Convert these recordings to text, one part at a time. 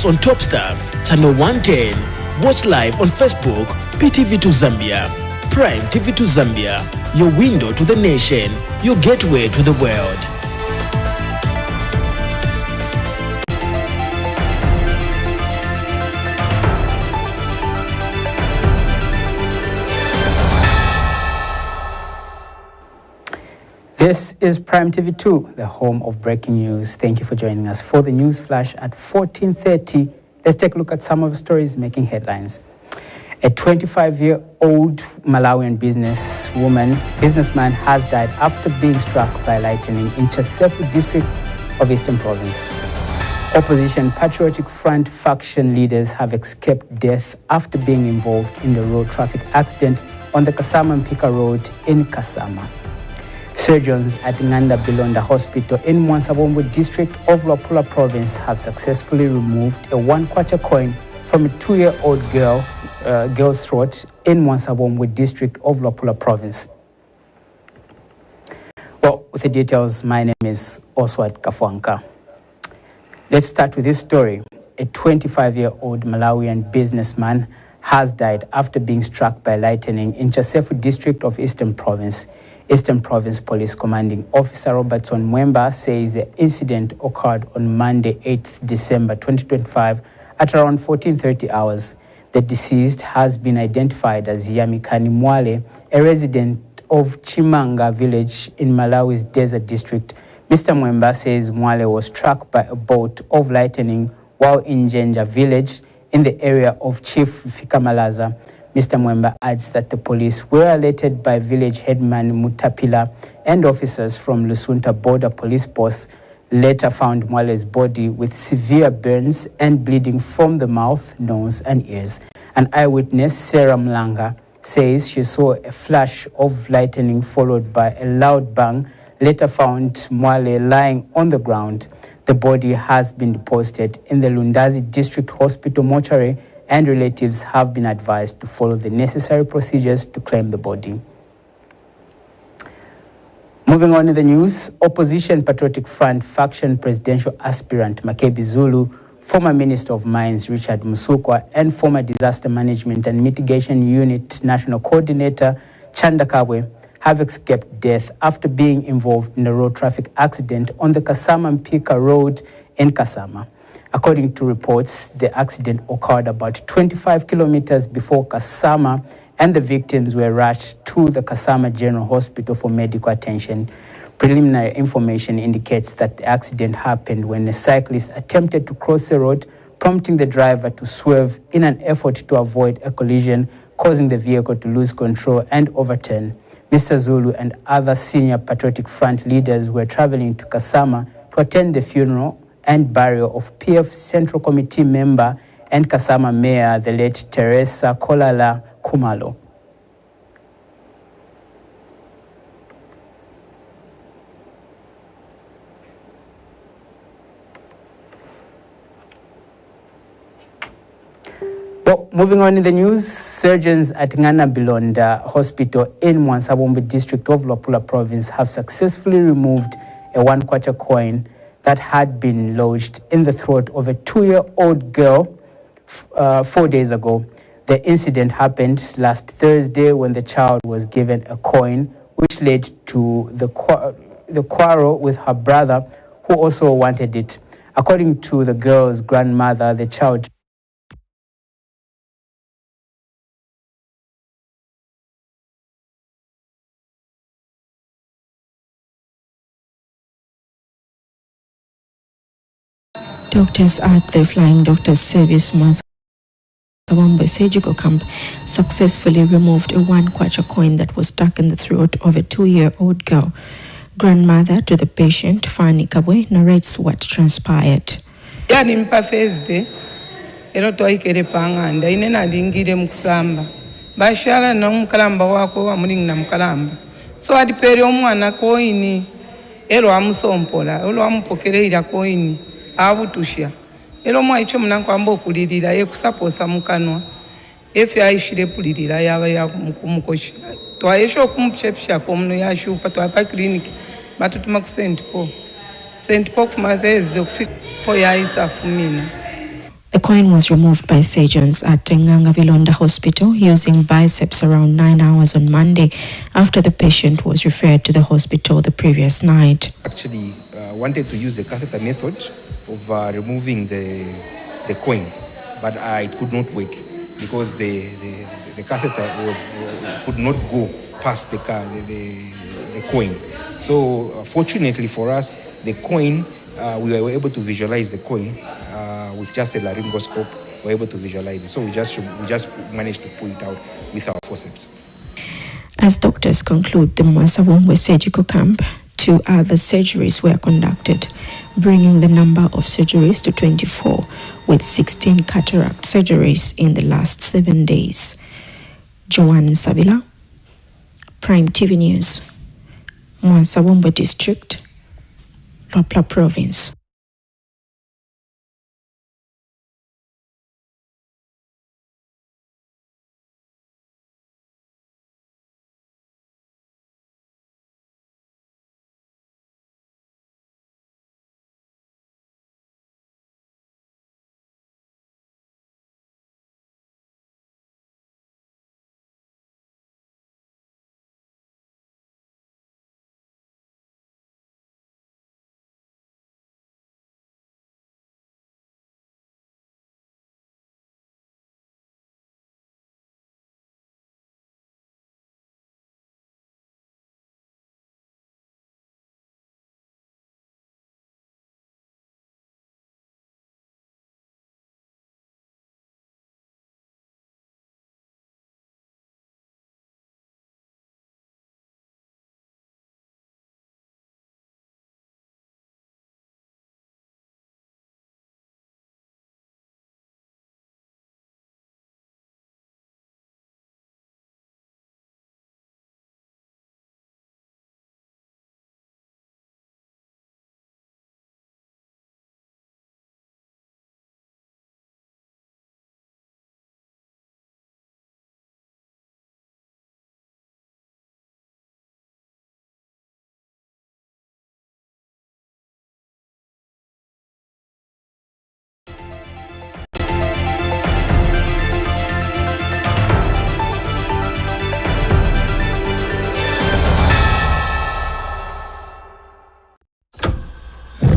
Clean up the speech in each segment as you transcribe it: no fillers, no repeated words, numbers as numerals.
Sports on Topstar, Channel 110. Watch live on Facebook, Ptv2 Zambia. Prime TV2 Zambia, your window to the nation, your gateway to the world. This is Prime TV2, the home of breaking news. Thank you for joining us for the news flash at 14:30. Let's take a look at some of the stories making headlines. A 25-year-old Malawian businessman has died after being struck by lightning in Chasefu district of Eastern Province. Opposition Patriotic Front faction leaders have escaped death after being involved in the road traffic accident on the Kasama-Mpika Road in Kasama. Surgeons at Nganda Bilonda Hospital in Mwansabombo district of Luapula Province have successfully removed a 1-kwacha coin from a 2-year-old girl's throat in Mwansabombo district of Luapula Province. Well, with the details, my name is Oswald Kafwanka. Let's start with this story. A 25-year-old Malawian businessman has died after being struck by lightning in Chasefu district of Eastern Province. Eastern Province Police Commanding Officer Robertson Mwemba says the incident occurred on Monday, 8th December 2025 at around 14:30 hours. The deceased has been identified as Yamikani Mwale, a resident of Chimanga village in Malawi's Desert District. Mr. Mwemba says Mwale was struck by a bolt of lightning while in Jenja village in the area of Chief Fikamalaza. Mr. Mwemba adds that the police were alerted by village headman Mutapila and officers from Lusunta Border Police Post later found Mwale's body with severe burns and bleeding from the mouth, nose and ears. An eyewitness, Sarah Mlanga, says she saw a flash of lightning followed by a loud bang, later found Mwale lying on the ground. The body has been deposited in the Lundazi District Hospital mortuary and relatives have been advised to follow the necessary procedures to claim the body. Moving on in the news, Opposition Patriotic Front faction presidential aspirant Makebi Zulu, former Minister of Mines Richard Musukwa, and former Disaster Management and Mitigation Unit National Coordinator Chanda Kabwe have escaped death after being involved in a road traffic accident on the Kasama-Mpika Road in Kasama. According to reports, the accident occurred about 25 kilometers before Kasama, and the victims were rushed to the Kasama General Hospital for medical attention. Preliminary information indicates that the accident happened when a cyclist attempted to cross the road, prompting the driver to swerve in an effort to avoid a collision, causing the vehicle to lose control and overturn. Mr. Zulu and other senior Patriotic Front leaders were traveling to Kasama to attend the funeral and burial of PF Central Committee member and Kasama Mayor, the late Teresa Kolala Kumalo. Well, moving on in the news, surgeons at Ngana Bilonda Hospital in Mwansabombo district of Luapula Province have successfully removed a 1-kwacha coin that had been lodged in the throat of a 2-year-old girl 4 days ago. The incident happened last Thursday when the child was given a coin, which led to the quarrel with her brother, who also wanted it. According to the girl's grandmother, the child Doctors at the Flying Doctors Service Mwansabombo Surgical Camp successfully removed a 1-kwacha coin that was stuck in the throat of a 2-year-old girl. Grandmother to the patient, Fanny Kabwe, narrates what transpired. Yanimpa Thursday, ero toikere panganda inena lingire mukusamba. Bashara na mkalamba wako wa muling na mkalamba. So adipere omwana koini, ero amusompola, ero amupokereira koini. Abutusha elo mwa icho mnanko ambo kulirira ye kusaposa mukanwa efe aishire pulirira yaba ya mukumukoshi twayesho kumchepsha komno ya shupa twapa clinic batutuma ku St. Paul kuma Thursday kufika po ya isa fumina. The coin was removed by surgeons at Nganga Vilonda Hospital using biceps around 9 hours on Monday after the patient was referred to the hospital the previous night. Actually wanted to use the catheter method of removing the coin, but it could not work because the catheter could not go past the coin. So fortunately for us, the coin, we were able to visualize the coin with just a laryngoscope. We were able to visualize it. So we just managed to pull it out with our forceps. As doctors conclude the Mwasawombwe surgical camp, 2 other surgeries were conducted, bringing the number of surgeries to 24, with 16 cataract surgeries in the last 7 days. Joanne Savila, Prime TV News, Mwasawombwe District, Lwapla Province.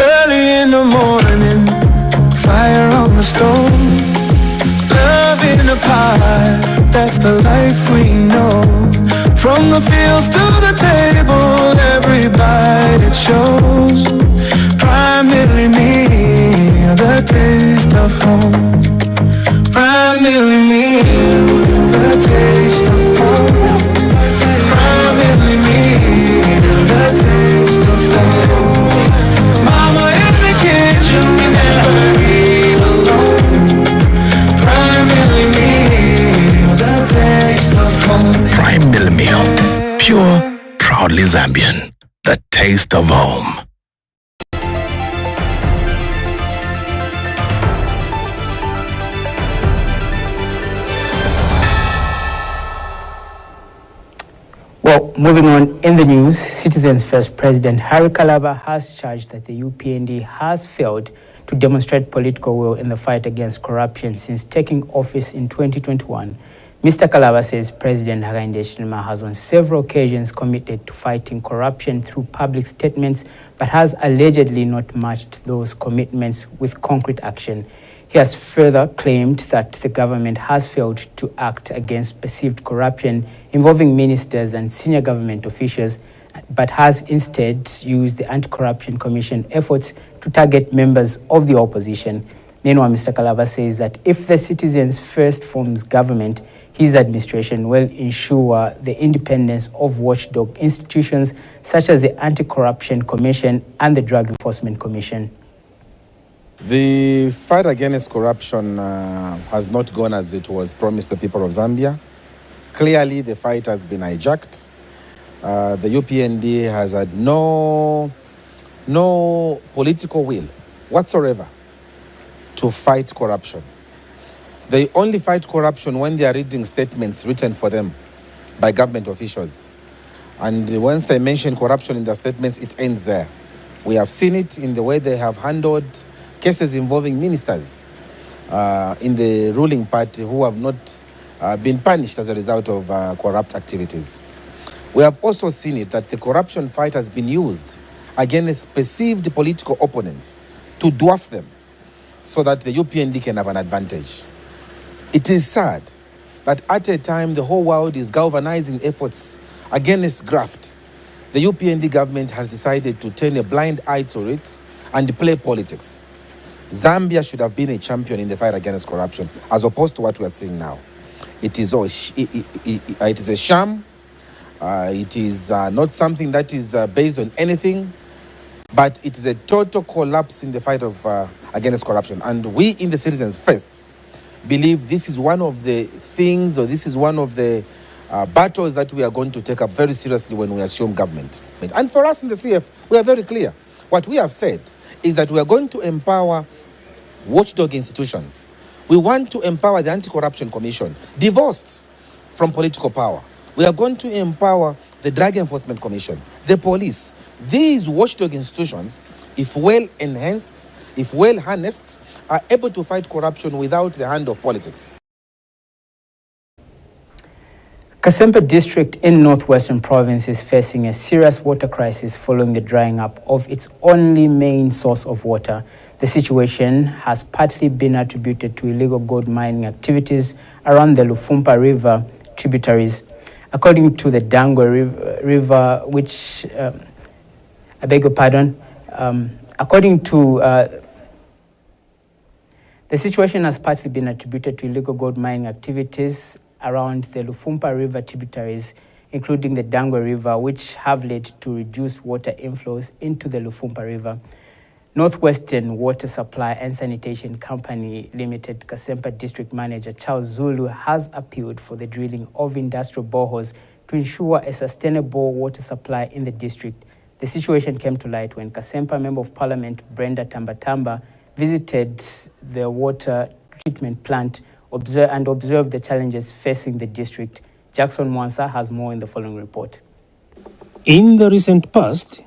Early in the morning, fire on the stove, love in a pie, that's the life we know. From the fields to the table, every bite it shows. Primarily me, the taste of home. Primarily me, the taste of home. Primarily me, the taste of home. Mama in the kitchen, we never eat alone. Primarily meal, the taste of home. Primarily meal, pure, proudly Zambian, the taste of home. Well, moving on in the news, Citizens First President Harry Kalaba has charged that the UPND has failed to demonstrate political will in the fight against corruption since taking office in 2021. Mr. Kalaba says President Hakainde Hichilema has on several occasions committed to fighting corruption through public statements, but has allegedly not matched those commitments with concrete action. He has further claimed that the government has failed to act against perceived corruption involving ministers and senior government officials, but has instead used the Anti-Corruption Commission efforts to target members of the opposition. Meanwhile, Mr. Kalaba says that if the Citizens First forms government, his administration will ensure the independence of watchdog institutions such as the Anti-Corruption Commission and the Drug Enforcement Commission. The fight against corruption has not gone as it was promised the people of Zambia. Clearly, the fight has been hijacked. The UPND has had no political will whatsoever to fight corruption. They only fight corruption when they are reading statements written for them by government officials. And once they mention corruption in their statements, it ends there. We have seen it in the way they have handled cases involving ministers. in the ruling party who have not been punished as a result of corrupt activities. We have also seen it that the corruption fight has been used against perceived political opponents to dwarf them so that the UPND can have an advantage. It is sad that at a time the whole world is galvanizing efforts against graft, the UPND government has decided to turn a blind eye to it and play politics. Zambia should have been a champion in the fight against corruption, as opposed to what we are seeing now. It is a sham. It is not something that is based on anything, but it is a total collapse in the fight of against corruption. And we in the Citizens First believe this is one of the things, or this is one of the battles that we are going to take up very seriously when we assume government. And for us in the CF, we are very clear. What we have said is that we are going to empower watchdog institutions. We want to empower the Anti-Corruption Commission, divorced from political power. We are going to empower the Drug Enforcement Commission, the police. These watchdog institutions, if well enhanced, if well harnessed, are able to fight corruption without the hand of politics. Kasempa district in Northwestern Province is facing a serious water crisis following the drying up of its only main source of water. The situation has partly been attributed to illegal gold mining activities around the Lufumpa River tributaries. According to the Dangwe River, which, I beg your pardon, according to the situation has partly been attributed to illegal gold mining activities around the Lufumpa River tributaries, including the Dangwe River, which have led to reduced water inflows into the Lufumpa River. Northwestern Water Supply and Sanitation Company Limited Kasempa District Manager Charles Zulu has appealed for the drilling of industrial boreholes to ensure a sustainable water supply in the district. The situation came to light when Kasempa Member of Parliament Brenda Tambatamba visited the water treatment plant and observed the challenges facing the district. Jackson Mwansa has more in the following report. In the recent past,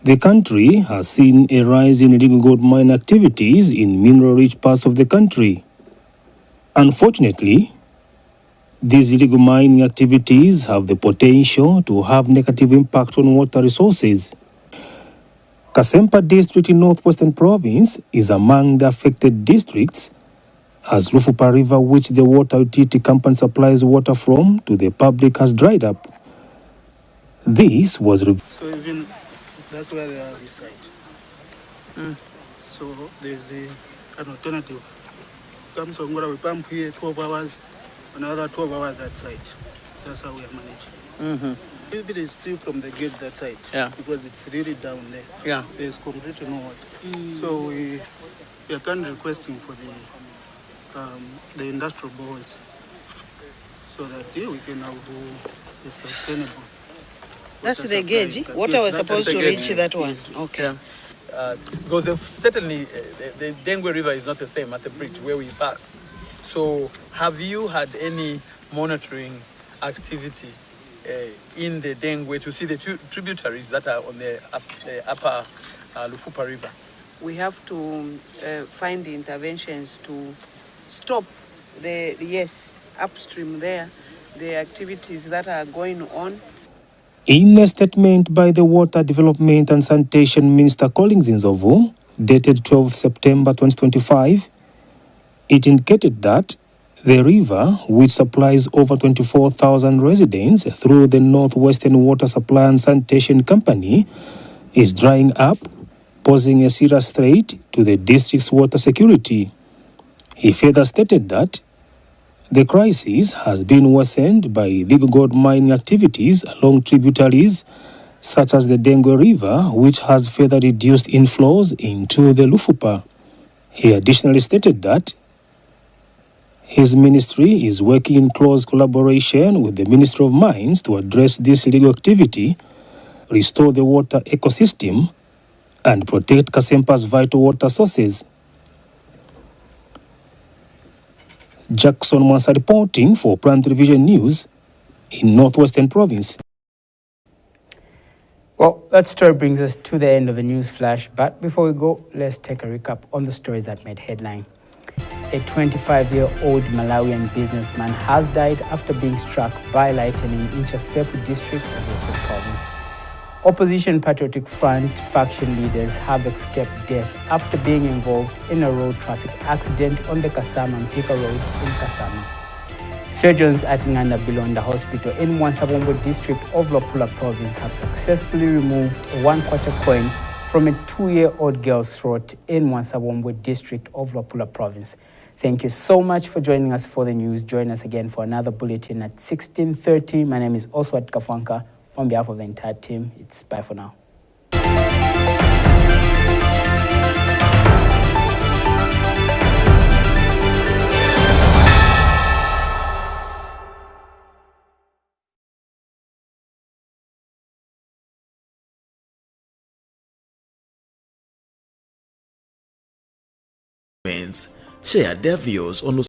the country has seen a rise in illegal gold mine activities in mineral-rich parts of the country. Unfortunately, these illegal mining activities have the potential to have negative impact on water resources. Kasempa district in Northwestern Province is among the affected districts, as Lufumpa River, which the water utility company supplies water from to the public, has dried up. This was so even that's where they are reside. So there's an alternative. Comes from where we pump here 12 hours, another 12 hours that side. That's how we are managing. If it is still from the gate that side, because it's really down there. Yeah. There's completely no water. So we are kind of requesting for the industrial boys so that we can have a sustainable. That's the gauge. Water was supposed to reach that one. Yes. Okay. Because certainly the Dangwe River is not the same at the bridge where we pass. So have you had any monitoring activity in the Dangwe to see the tributaries that are on the upper Lufumpa River? We have to find the interventions to stop upstream there, the activities that are going on. In a statement by the Water Development and Sanitation Minister Collins Nzovu, dated 12 September 2025, it indicated that the river, which supplies over 24,000 residents through the Northwestern Water Supply and Sanitation Company, is drying up, posing a serious threat to the district's water security. He further stated that the crisis has been worsened by illegal gold mining activities along tributaries such as the Dangwe River, which has further reduced inflows into the Lufumpa. He additionally stated that his ministry is working in close collaboration with the Ministry of Mines to address this illegal activity, restore the water ecosystem, and protect Kasempa's vital water sources. Jackson Mwansa reporting for Prime Television News in Northwestern Province. Well, that story brings us to the end of the news flash. But before we go, let's take a recap on the stories that made headline. A 25-year-old Malawian businessman has died after being struck by lightning in Chasefu district of Western Province. Opposition Patriotic Front faction leaders have escaped death after being involved in a road traffic accident on the Kasama-Mpika Road in Kasama. Surgeons at Nganda Bilonda Hospital in Mwansabombo district of Luapula Province have successfully removed a 1/4 coin from a 2-year-old girl's throat in Mwansabombo district of Luapula Province. Thank you so much for joining us for the news. Join us again for another bulletin at 16:30. My name is Oswald Kafwanka. On behalf of the entire team, it's bye for now. Share their views on